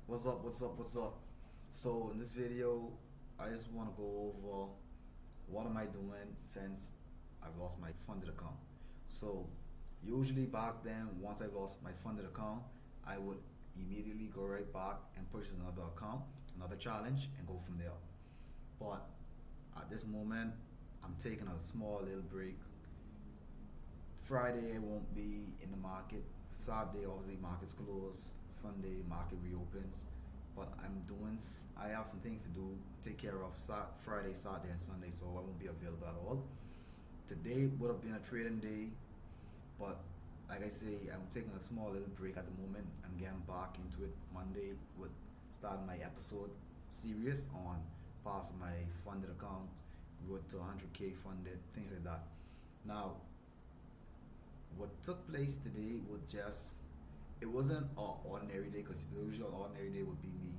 What's up? What's up? What's up? So in this video, I just want to go over what am I doing since I've lost my funded account. So usually back then, once I lost my funded account, I would immediately go right back and purchase another account, another challenge, and go from there. But at this moment, I'm taking a small little break. Friday I won't be in the market. Saturday obviously markets close. Sunday market reopens. But I have some things to do, take care of Friday, Saturday, and Sunday, so I won't be available at all. Today would have been a trading day, but like I say, I'm taking a small little break at the moment. I'm getting back into it. Monday would start my episode series on passing my funded account, road to 100K funded, things like that. Now, what took place today was just, it wasn't an ordinary day, because usually an ordinary day would be me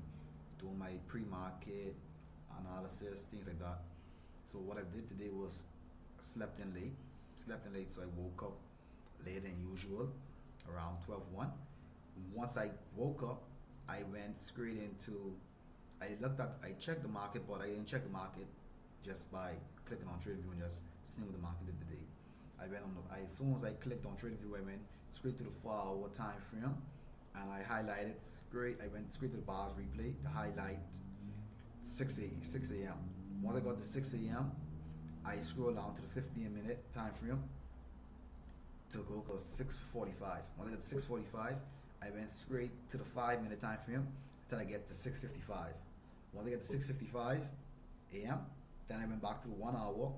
doing my pre-market analysis, things like that. So what I did today was slept in late, so I woke up later than usual, around 12:01. Once I woke up, I went straight into, I checked the market, but I didn't check the market just by clicking on TradeView and just seeing what the market did today. As soon as I clicked on TradeView, I went straight to the 4 hour time frame, and I went straight to the bars replay to highlight 6 a.m. Once I got to 6 a.m., I scrolled down to the 15-minute time frame to go to 6:45. Once I got to 6:45, I went straight to the 5 minute time frame until I get to 6:55. Once I get to 6:55 a.m., then I went back to 1 hour,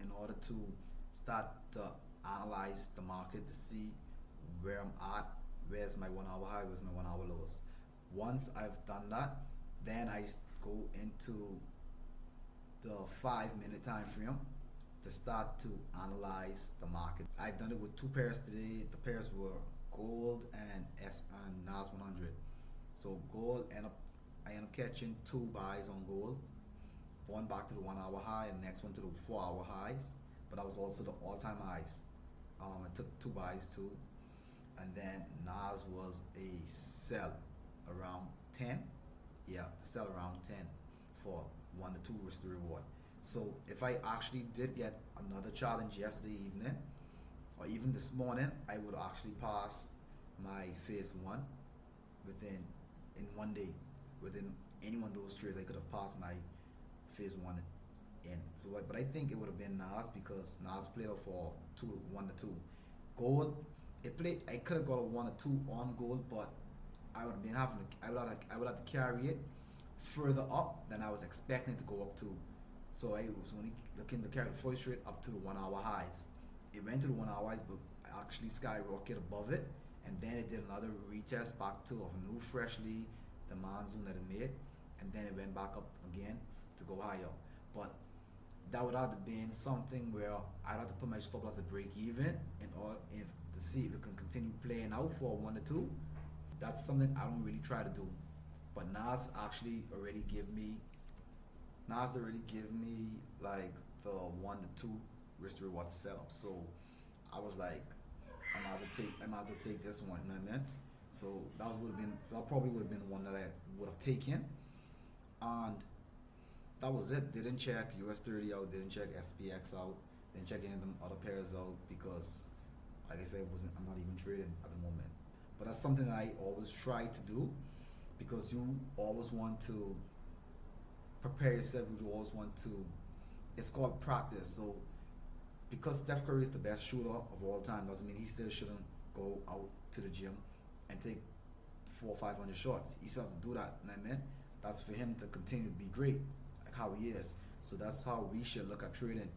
in order to start to analyze the market to see where I'm at, where's my 1 hour high, where's my 1 hour lows. Once I've done that, then I go into the 5 minute time frame to start to analyze the market. I've done it with two pairs today. The pairs were gold and NAS 100. So I end up catching two buys on gold, one back to the 1 hour high and the next one to the 4 hour highs. But that was also the all-time highs. I took two buys too, and then Nas was a sell around 10. Yeah, sell around 10 for 1 to 2 risk to reward. So if I actually did get another challenge yesterday evening or even this morning, I would actually pass my phase one within in one day. Within any one of those trades, I could have passed my phase one in. So, but I think it would have been Nas, because Nas played off for 1 to 2. Gold, it played. I could have got a 1 or 2 on gold, but I would have been having. I would have to carry it further up than I was expecting it to go up to. So I was only looking to carry the first trade up to the 1 hour highs. It went to the 1 hour highs, but actually skyrocketed above it, and then it did another retest back to a new freshly the zone that it made, and then it went back up again to go higher. But that would have been something where I'd have to put my stop loss at break even in order if to see if it can continue playing out for 1 to 2. That's something I don't really try to do. But Nas already give me like the 1 to 2 risk to reward setup. So I was like, I might as well take this one, you know what I mean? So that probably would have been one that I would have taken. And that was it. Didn't check US 30 out, didn't check SPX out, didn't check any of them other pairs out, because like I said, I'm not even trading at the moment. But that's something that I always try to do, because you always want to prepare yourself. You always want to. It's called practice. So because Steph Curry is the best shooter of all time, doesn't mean he still shouldn't go out to the gym and take 400 or 500 shots. He still has to do that. You know what I mean? That's for him to continue to be great, like how he is. So that's how we should look at trading.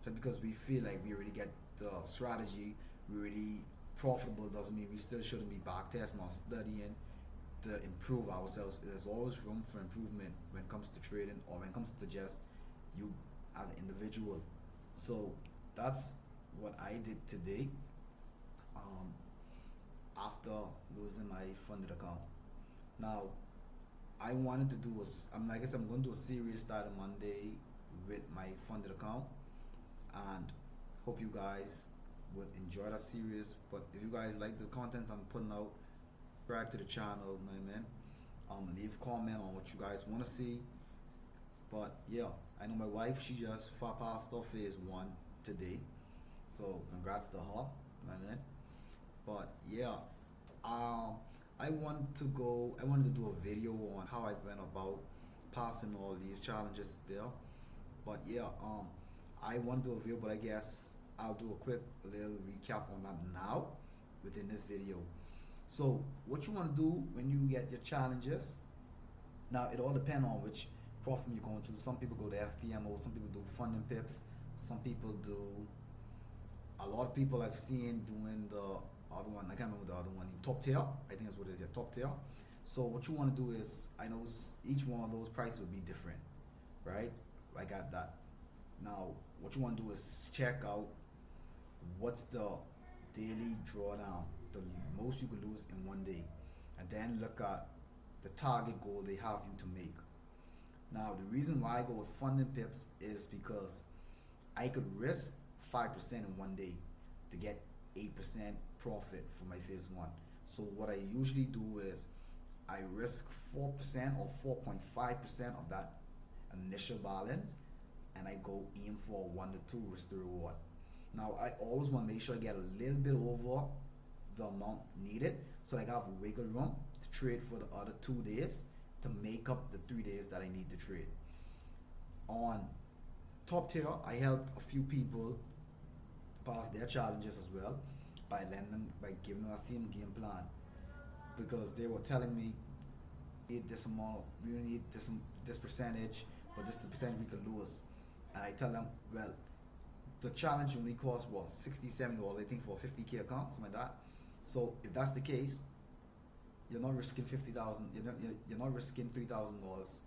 Just because we feel like we already get the strategy, we already profitable, doesn't mean we still shouldn't be back testing or studying to improve ourselves. There's always room for improvement when it comes to trading, or when it comes to just you as an individual. So that's what I did today, um, after losing my funded account. Now, I wanted to do I guess I'm going to do a series starting Monday with my funded account, and hope you guys would enjoy that series. But if you guys like the content I'm putting out, subscribe to the channel, my man. Leave a comment on what you guys want to see. But yeah, I know my wife, she just passed off phase one today. So congrats to her, my man. But yeah, um, I wanted to do a video on how I went about passing all these challenges there. But yeah, I want to do a video, but I guess I'll do a quick little recap on that now within this video. So what you want to do when you get your challenges, now it all depends on which platform you're going to. Some people go to FTMO, some people do funding pips, some people do, a lot of people I've seen doing the other one, I can't remember the other one, top tier, I think that's what it is, yeah, top tier. So what you want to do is, I know each one of those prices will be different, right? I got that. Now what you want to do is check out what's the daily drawdown, the most you could lose in one day, and then look at the target goal they have you to make. Now the reason why I go with funding pips is because I could risk 5% in one day to get 8% profit for my phase one. So what I usually do is I risk 4% or 4.5% of that initial balance, and I go aim for 1 to 2 risk to reward. Now I always want to make sure I get a little bit over the amount needed, so I have wiggle room to trade for the other 2 days to make up the 3 days that I need to trade. On top tier, I helped a few people pass their challenges as well by giving them a same game plan, because they were telling me need this amount, we need this percentage, but this is the percentage we could lose. And I tell them, well, the challenge only costs what, $60-70, I think, for a 50K account, something like that. So if that's the case, you're not risking 50,000. You're not risking $3,000 as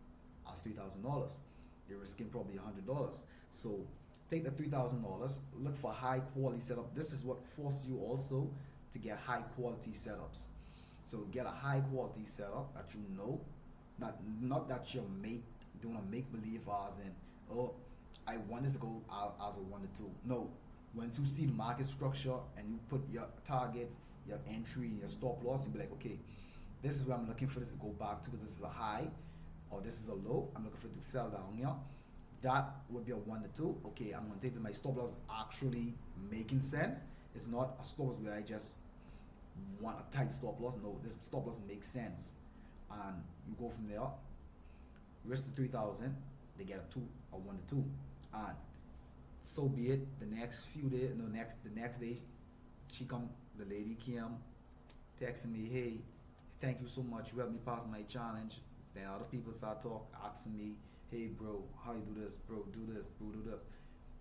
$3,000. You're risking probably $100. So take the $3,000. Look for high quality setup. This is what forces you also to get high quality setups. So get a high quality setup that you know, not that you're doing a make believe as in, oh, I want this to go out as a 1 to 2. No, once you see the market structure and you put your targets, your entry, your stop loss, and be like, okay, this is where I'm looking for this to go back to, because this is a high or this is a low. I'm looking for it to sell down here. That would be a 1 to 2. Okay, I'm gonna take that my stop loss actually making sense. It's not a stop loss where I just want a tight stop loss. No, this stop loss makes sense, and you go from there. Risk the 3,000. They get a 2 or 1 to 2, and so be it. The next few days, no, the next day, the lady came, texting me, hey, thank you so much, you helped me pass my challenge. Then other people start asking me, hey bro, how you do this, bro, do this, bro, do this.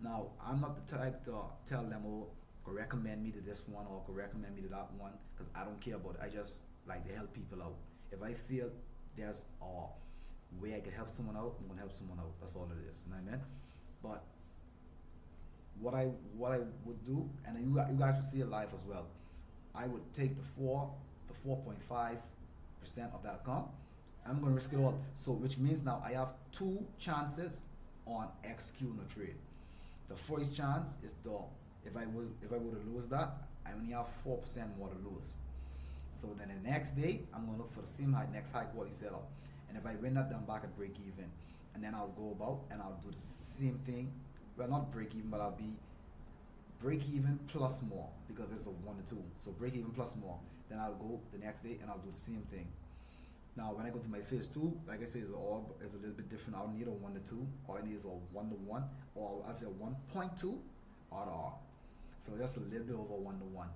Now I'm not the type to tell them, oh, go recommend me to this one or go recommend me to that one, because I don't care about it. I just like to help people out. If I feel there's a way I can help someone out, I'm gonna help someone out. That's all it is. You know what I mean? But what I would do, and you guys will see it live as well. I would take the 4.5% of that account. I'm gonna risk it all. So which means now I have 2 chances on executing a trade. The first chance is if I were to lose that, I only have 4% more to lose. So then the next day, I'm gonna look for the same next high quality setup. And if I win that, then I'm back at break even. And then I'll go about and I'll do the same thing. Well, not break even, but I'll be break even plus more, because it's a 1 to 2. So break even plus more. Then I'll go the next day and I'll do the same thing. Now when I go to my phase 2, like I say, it's a little bit different. I don't need a 1 to 2. All I need is a 1 to 1, or I'll say a 1.2 or. So just a little bit over 1 to 1.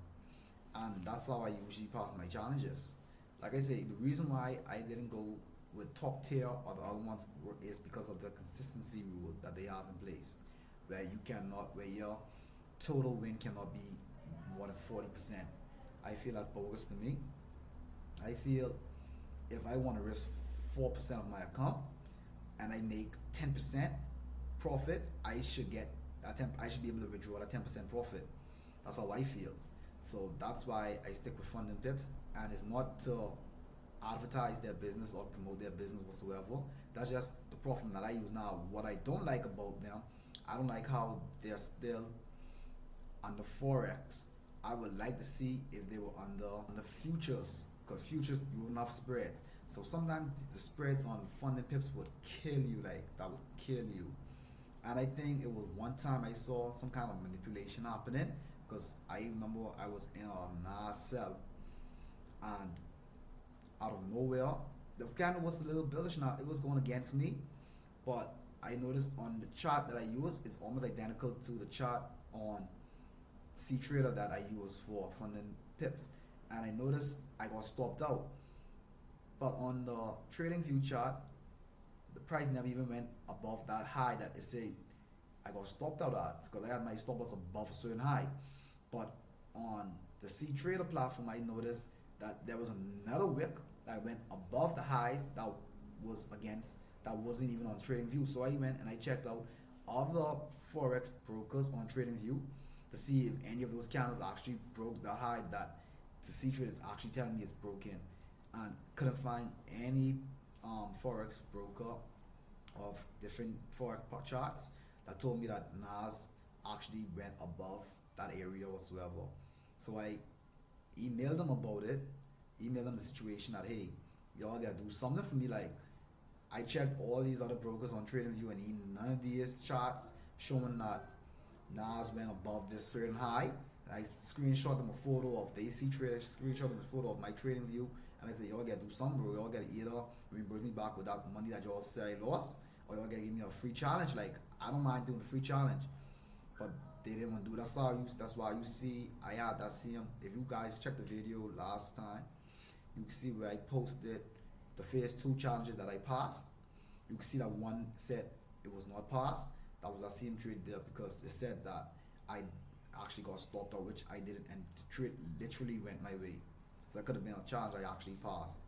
And that's how I usually pass my challenges. Like I say, the reason why I didn't go with top tier or the other ones is because of the consistency rule that they have in place, where your total win cannot be more than 40%. I feel that's bogus to me. I feel if I want to risk 4% of my account and I make 10% profit, I should be able to withdraw that 10% profit. That's how I feel. So that's why I stick with funding pips, and it's not to advertise their business or promote their business whatsoever. That's just the platform that I use now. What I don't like about them, I don't like how they're still under forex. I would like to see if they were under the futures, because futures you wouldn't have spreads. So sometimes the spreads on funding pips would kill you, like that would kill you. And I think it was one time I saw some kind of manipulation happening because I remember I was in a NAS cell and out of nowhere the candle was a little bullish. Now it was going against me, but I noticed on the chart that I use it's almost identical to the chart on C Trader that I use for funding pips, and I noticed I got stopped out. But on the trading view chart, the price never even went above that high that it said I got stopped out at because I had my stop loss above a certain high. But on the C Trader platform, I noticed that there was another wick that went above the highs that was against that wasn't even on trading view. So I went and I checked out other forex brokers on trading view to see if any of those candles actually broke that high that the C Trader is actually telling me it's broken, and couldn't find any forex broker of different forex charts that told me that NAS actually went above that area whatsoever. So I emailed them about it, emailed them the situation that hey, y'all gotta do something for me. Like I checked all these other brokers on TradingView and none of these charts showing that NAS went above this certain high. I screenshot them a photo of the AC trader, screenshot them a photo of my TradingView, and I said, y'all gotta do something, bro. Y'all gotta either reimburse me back with that money that y'all say I lost, or y'all gotta give me a free challenge. Like I don't mind doing the free challenge, but they didn't want to do. That's why you see I had that same. If you guys checked the video last time, you can see where I posted the phase 2 challenges that I passed. You can see that one said it was not passed. That was that same trade there because it said that I actually got stopped out, which I didn't, and the trade literally went my way. So that could have been a challenge I actually passed.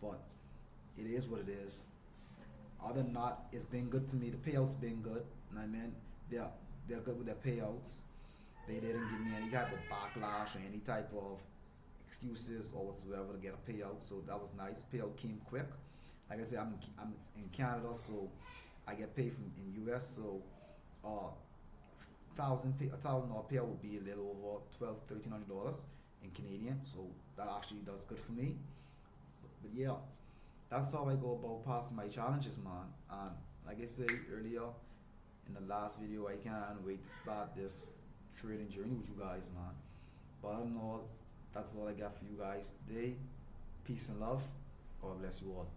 But it is what it is. Other than that, it's been good to me. The payouts been good. And I mean, they're good with their payouts. They didn't give me any type of backlash or any type of excuses or whatsoever to get a payout. So that was nice. Payout came quick. Like I said, I'm in Canada, so I get paid from in US. So $1,000 payout would be a little over $1,200-$1,300 in Canadian. So that actually does good for me. But yeah, that's how I go about passing my challenges, man. And like I said earlier in the last video, I can't wait to start this trading journey with you guys, man. But all in all, that's all I got for you guys today. Peace and love. God bless you all.